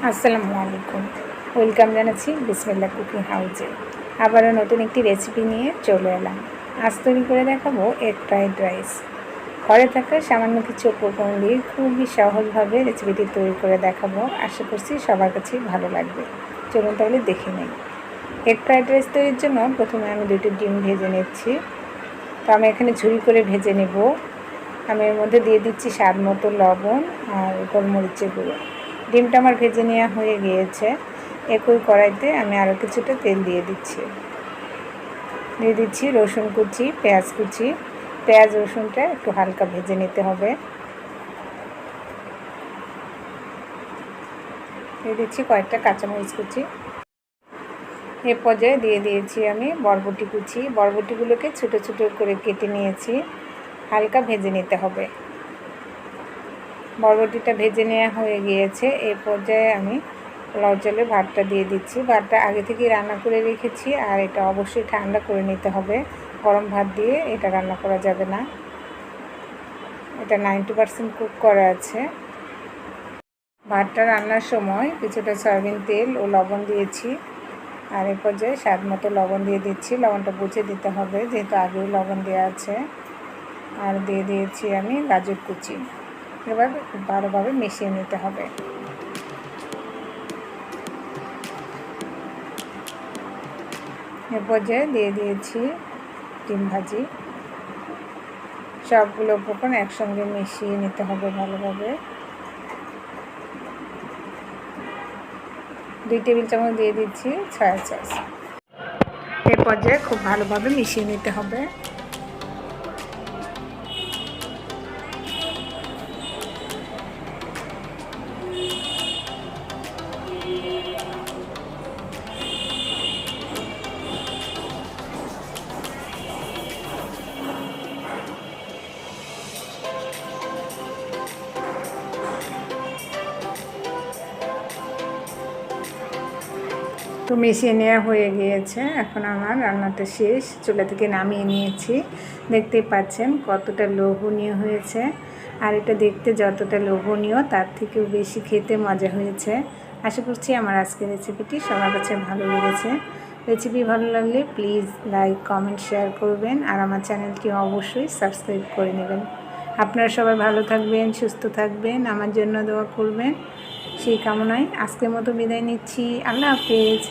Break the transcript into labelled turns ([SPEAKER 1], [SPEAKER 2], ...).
[SPEAKER 1] আসসালামু আলাইকুম। ওয়েলকাম জানাচ্ছি বিসমিল্লাহ কুকিং হাউসে। আবারও নতুন একটি রেসিপি নিয়ে চলে এলাম। আজ তৈরি করে দেখাবো এগ ফ্রাইড রাইস। ঘরে থাকা সামান্য কিছু উপকরণ দিয়ে খুবই সহজভাবে রেসিপিটি তৈরি করে দেখাবো। আশা করছি সবার কাছেই ভালো লাগবে। চলুন তাহলে দেখে নিই। এগ ফ্রাইড রাইস তৈরির জন্য প্রথমে আমি 2টি ডিম ভেজে নিচ্ছি। তো আমি এখানে ঝুরি করে ভেজে নেব। আমি এর মধ্যে দিয়ে দিচ্ছি স্বাদ মতো লবণ আর গোলমরিচের গুঁড়ো। ডিমটা আমার ভেজে নেওয়া হয়ে গিয়েছে। একই কড়াইতে আমি আরও কিছুটা তেল দিয়ে দিচ্ছি রসুন কুচি, পেঁয়াজ কুচি। পেঁয়াজ রসুনটা একটু হালকা ভেজে নিতে হবে। দিয়ে দিচ্ছি কয়েকটা কাঁচামরিচ কুচি। এ পর্যায়ে দিয়ে দিয়েছি আমি বরবটি কুচি। বরবটিগুলোকে ছোটো ছোটো করে কেটে নিয়েছি। হালকা ভেজে নিতে হবে। বরবটিটা ভেজে নেওয়া হয়ে গিয়েছে। এই পর্যায়ে আমি লাউ চালের ভাতটা দিয়ে দিচ্ছি। ভাতটা আগে থেকেই রান্না করে রেখেছি, আর এটা অবশ্যই ঠান্ডা করে নিতে হবে। গরম ভাত দিয়ে এটা রান্না করা যাবে না। এটা 90% কুক করা আছে। ভাতটা রান্নার সময় কিছুটা সয়াবিন তেল ও লবণ দিয়েছি, আর এই পর্যায়ে স্বাদ মতো লবণ দিয়ে দিচ্ছি। লবণটা বুঝে দিতে হবে, যেহেতু আগেই লবণ দেওয়া আছে। আর দিয়ে দিয়েছি আমি গাজর কুচি। এবার খুব ভালোভাবে মিশিয়ে নিতে হবে। এ পর্যায়ে দিয়ে দিয়েছি ডিম ভাজি। সবগুলো উপকরণ একসঙ্গে মিশিয়ে নিতে হবে ভালোভাবে। 2 টেবিল চামচ দিয়ে দিচ্ছি সয়া সস। এ পর্যায়ে খুব ভালোভাবে মিশিয়ে নিতে হবে। তো মিশিয়ে নেওয়া হয়ে গিয়েছে। এখন আমার রান্নাটা শেষ। চুলা থেকে নামিয়ে নিয়েছি। দেখতেই পাচ্ছেন কতটা লোভনীয় হয়েছে। আর এটা দেখতে যতটা লোভনীয় তার থেকেও বেশি খেতে মজা হয়েছে। আশা করছি আমার আজকের রেসিপিটি সবার কাছে ভালো লেগেছে। রেসিপি ভালো লাগলে প্লিজ লাইক, কমেন্ট, শেয়ার করবেন। আর আমার চ্যানেলটি অবশ্যই সাবস্ক্রাইব করে নেবেন। আপনারা সবাই ভালো থাকবেন, সুস্থ থাকবেন, আমার জন্য দোয়া করবেন। সেই কামনায় আজকের মতো বিদায় নিচ্ছি। আল্লাহ হাফেজ।